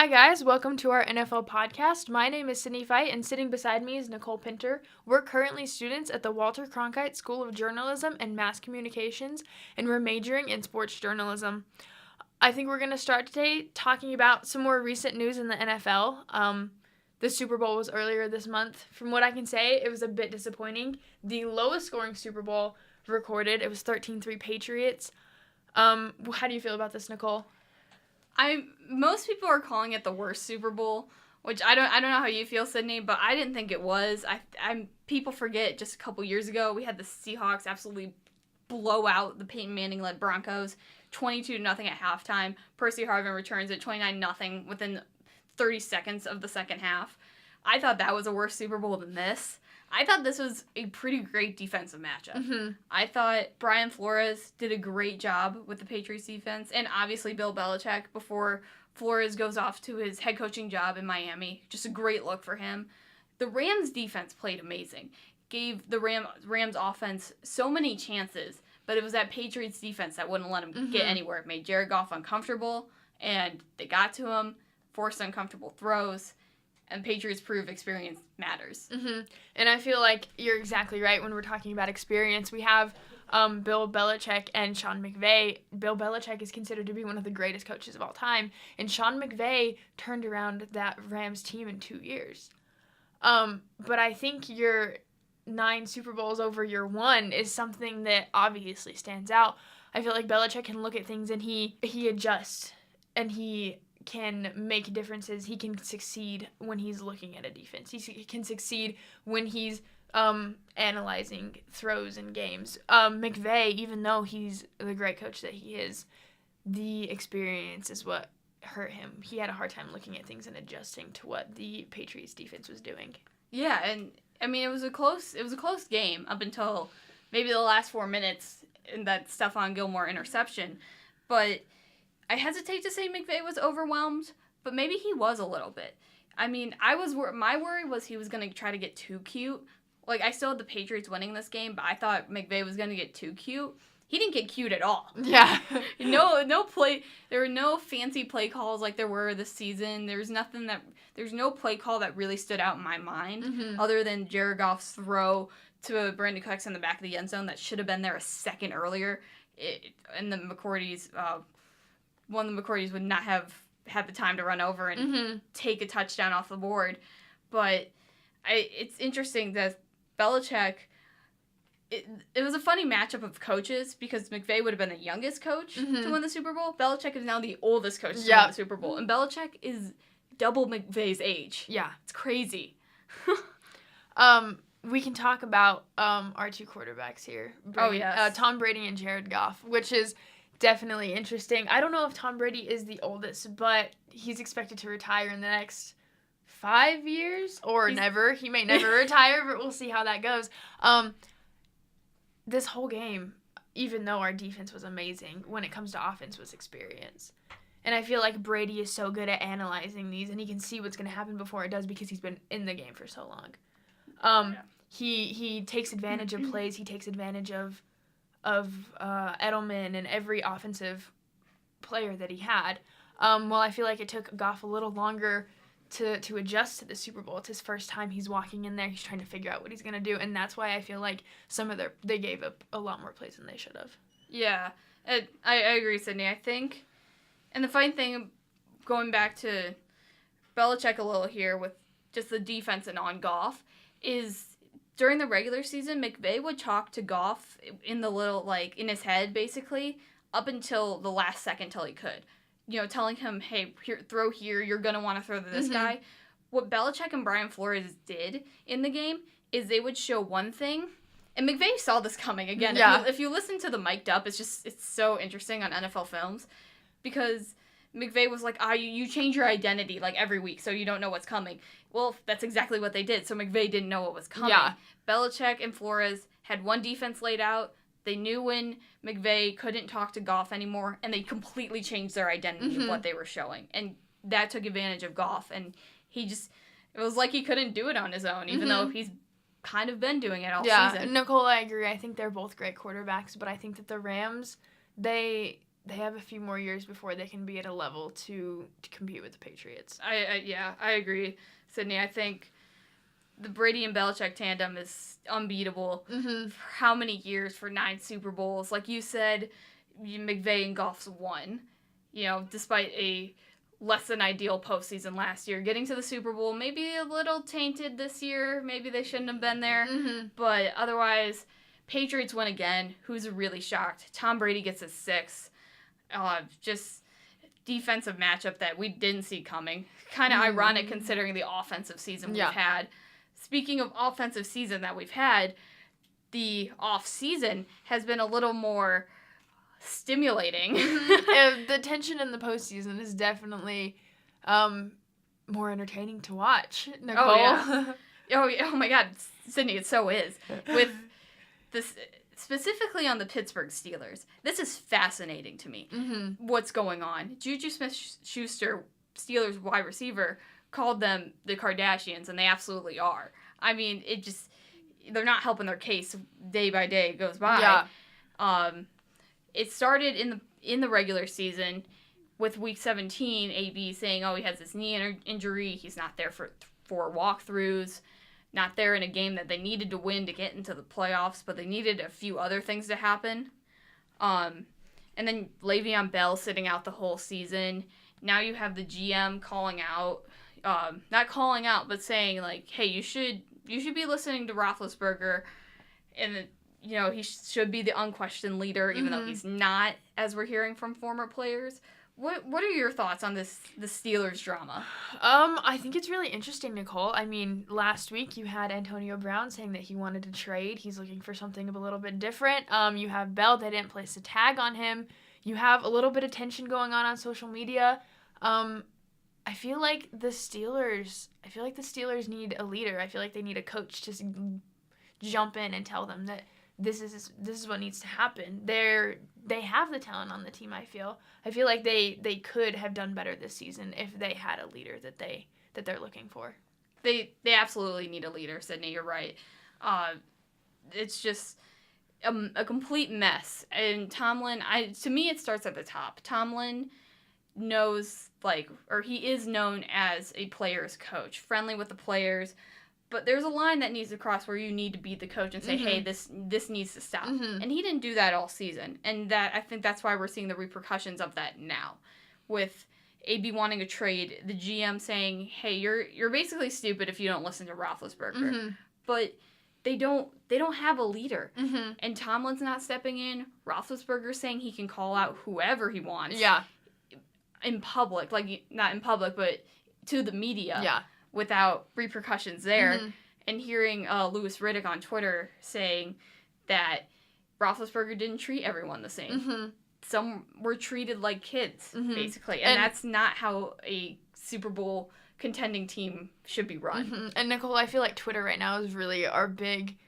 Hi guys, welcome to our NFL podcast. My name is Sydney Fite and sitting beside me is Nicole Pinter. We're currently students at the Walter Cronkite School of Journalism and Mass Communications, and we're majoring in sports journalism. I think we're going to start today talking about some more recent news in the NFL. The Super Bowl was earlier this month. From what I can say, it was a bit disappointing. The lowest scoring Super Bowl recorded, it was 13-3 Patriots. How do you feel about this, Nicole? Most people are calling it the worst Super Bowl, which I don't know how you feel, Sydney, but I didn't think it was. People forget just a couple years ago we had the Seahawks absolutely blow out the Peyton Manning-led Broncos, 22-0 at halftime. Percy Harvin returns at 29-0 within 30 seconds of the second half. I thought that was a worse Super Bowl than this. I thought this was a pretty great defensive matchup. Mm-hmm. I thought Brian Flores did a great job with the Patriots defense, and obviously Bill Belichick before Flores goes off to his head coaching job in Miami. Just a great look for him. The Rams defense played amazing. Gave the Rams offense so many chances, but it was that Patriots defense that wouldn't let him get anywhere. It made Jared Goff uncomfortable, and they got to him, forced uncomfortable throws. And Patriots prove experience matters. Mm-hmm. And I feel like you're exactly right when we're talking about experience. We have Bill Belichick and Sean McVay. Bill Belichick is considered to be one of the greatest coaches of all time. And Sean McVay turned around that Rams team in 2 years. But I think your 9 Super Bowls over your 1 is something that obviously stands out. I feel like Belichick can look at things and he adjusts and he can make differences. He can succeed when he's looking at a defense. He can succeed when he's analyzing throws in games. McVeigh, even though he's the great coach that he is, the experience is what hurt him. He had a hard time looking at things and adjusting to what the Patriots defense was doing. Yeah, and I mean it was a close game up until maybe the last 4 minutes in that Stephon Gilmore interception, but I hesitate to say McVay was overwhelmed, but maybe he was a little bit. I mean, my worry was he was going to try to get too cute. Like, I still had the Patriots winning this game, but I thought McVay was going to get too cute. He didn't get cute at all. Yeah. There were no fancy play calls like there were this season. There's no play call that really stood out in my mind other than Jared Goff's throw to Brandon Cooks in the back of the end zone that should have been there a second earlier. And the McCourties... one of the McCourties would not have had the time to run over and take a touchdown off the board. But it's interesting that Belichick, it was a funny matchup of coaches because McVay would have been the youngest coach to win the Super Bowl. Belichick is now the oldest coach to win the Super Bowl. And Belichick is double McVay's age. Yeah. It's crazy. We can talk about our 2 quarterbacks here. Tom Brady and Jared Goff, which is definitely interesting. I don't know if Tom Brady is the oldest, but he's expected to retire in the next 5 years or never. He may never retire, but we'll see how that goes. This whole game, even though our defense was amazing, when it comes to offense was experience. And I feel like Brady is so good at analyzing these, and he can see what's going to happen before it does because he's been in the game for so long. He takes advantage of plays. He takes advantage of Edelman and every offensive player that he had. Well, I feel like it took Goff a little longer to adjust to the Super Bowl. It's his first time he's walking in there. He's trying to figure out what he's going to do, and that's why I feel like they gave up a lot more plays than they should have. Yeah, I agree, Sydney. I think, and the funny thing, going back to Belichick a little here with just the defense and on Goff, is during the regular season, McVay would talk to Goff in in his head, basically, up until the last second till he could. Telling him, hey, throw here, you're going to want to throw to this guy. What Belichick and Brian Flores did in the game is they would show one thing, and McVay saw this coming. Again, if you listen to the mic'd up, it's so interesting on NFL films, because McVay was like, you change your identity like every week so you don't know what's coming. Well, that's exactly what they did, so McVay didn't know what was coming. Yeah. Belichick and Flores had one defense laid out. They knew when McVay couldn't talk to Goff anymore, and they completely changed their identity of what they were showing. And that took advantage of Goff, and it was like he couldn't do it on his own, even though he's kind of been doing it all season. Nicole, I agree. I think they're both great quarterbacks, but I think that the Rams, they they have a few more years before they can be at a level to compete with the Patriots. I agree, Sydney. I think the Brady and Belichick tandem is unbeatable. Mm-hmm. For how many years? For 9 Super Bowls. Like you said, McVeigh and Goff's won. Despite a less than ideal postseason last year. Getting to the Super Bowl, maybe a little tainted this year. Maybe they shouldn't have been there. Mm-hmm. But otherwise, Patriots win again. Who's really shocked? Tom Brady gets his 6th. Just defensive matchup that we didn't see coming. Kind of ironic considering the offensive season we've had. Speaking of offensive season that we've had, the off-season has been a little more stimulating. The tension in the postseason is definitely more entertaining to watch, Nicole. Oh, yeah. Oh my God, Sydney, it so is. With this, specifically on the Pittsburgh Steelers, this is fascinating to me. Mm-hmm. What's going on? Juju Smith-Schuster, Steelers wide receiver, called them the Kardashians, and they absolutely are. I mean, they're not helping their case day by day goes by. Yeah. It started in the regular season with Week 17, AB saying, he has this knee injury. He's not there for walkthroughs, not there in a game that they needed to win to get into the playoffs, but they needed a few other things to happen. And then Le'Veon Bell sitting out the whole season. Now you have the GM calling out, not calling out, but saying, like, hey, you should be listening to Roethlisberger, and he should be the unquestioned leader, even though he's not, as we're hearing from former players. What are your thoughts on the Steelers drama? I think it's really interesting, Nicole. I mean, last week you had Antonio Brown saying that he wanted to trade. He's looking for something a little bit different. You have Bell, they didn't place a tag on him. You have a little bit of tension going on social media. I feel like the Steelers need a leader. I feel like they need a coach to jump in and tell them that this is what needs to happen. They have the talent on the team. I feel like they could have done better this season if they had a leader that they're looking for. They absolutely need a leader, Sydney. You're right. It's just a complete mess. And Tomlin, to me, it starts at the top. Tomlin knows, he is known as a player's coach, friendly with the players. But there's a line that needs to cross where you need to be the coach and say, hey, this needs to stop. Mm-hmm. And he didn't do that all season. And I think that's why we're seeing the repercussions of that now. With AB wanting a trade, the GM saying, hey, you're basically stupid if you don't listen to Roethlisberger. Mm-hmm. But they don't have a leader. Mm-hmm. And Tomlin's not stepping in. Roethlisberger's saying he can call out whoever he wants. Yeah. In public. Not in public, but to the media. Yeah. Without repercussions there. Mm-hmm. And hearing Louis Riddick on Twitter saying that Roethlisberger didn't treat everyone the same. Mm-hmm. Some were treated like kids, mm-hmm. basically. And that's not how a Super Bowl contending team should be run. Mm-hmm. And Nicole, I feel like Twitter right now is really our big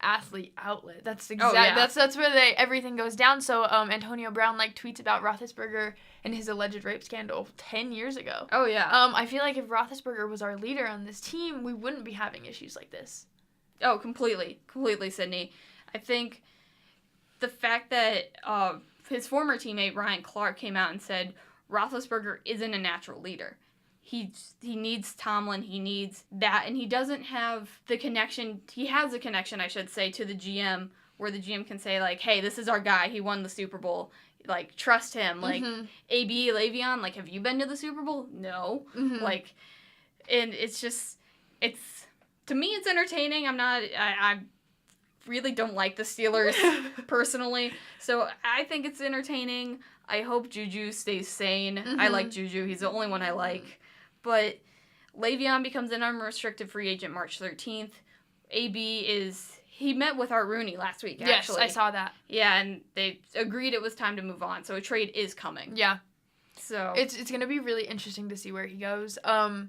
athlete outlet. That's that's where everything goes down. So Antonio Brown tweets about Roethlisberger and his alleged rape scandal 10 years ago. Oh yeah. I feel like if Roethlisberger was our leader on this team, we wouldn't be having issues like this. Oh, completely, Sydney. I think the fact that his former teammate Ryan Clark came out and said Roethlisberger isn't a natural leader. He needs Tomlin. He needs that, and he doesn't have the connection. He has a connection, I should say, to the GM, where the GM can say hey, this is our guy. He won the Super Bowl. Trust him. Mm-hmm. AB Le'Veon. Have you been to the Super Bowl? No. Mm-hmm. And it's just to me it's entertaining. I really don't like the Steelers personally, so I think it's entertaining. I hope Juju stays sane. Mm-hmm. I like Juju. He's the only one I like. But Le'Veon becomes an unrestricted free agent March 13th. AB he met with Art Rooney last week, actually. Yes, I saw that. Yeah, and they agreed it was time to move on, so a trade is coming. Yeah. So it's going to be really interesting to see where he goes. I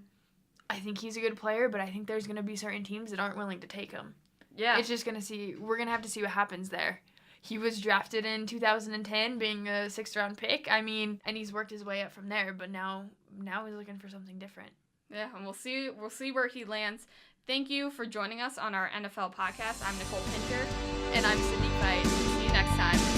think he's a good player, but I think there's going to be certain teams that aren't willing to take him. Yeah. It's just we're going to have to see what happens there. He was drafted in 2010, being a 6th-round pick. I mean, and he's worked his way up from there, but now he's looking for something different. Yeah, and we'll see where he lands. Thank you for joining us on our NFL podcast. I'm Nicole Pinter. And I'm Sydney Fite. See you next time.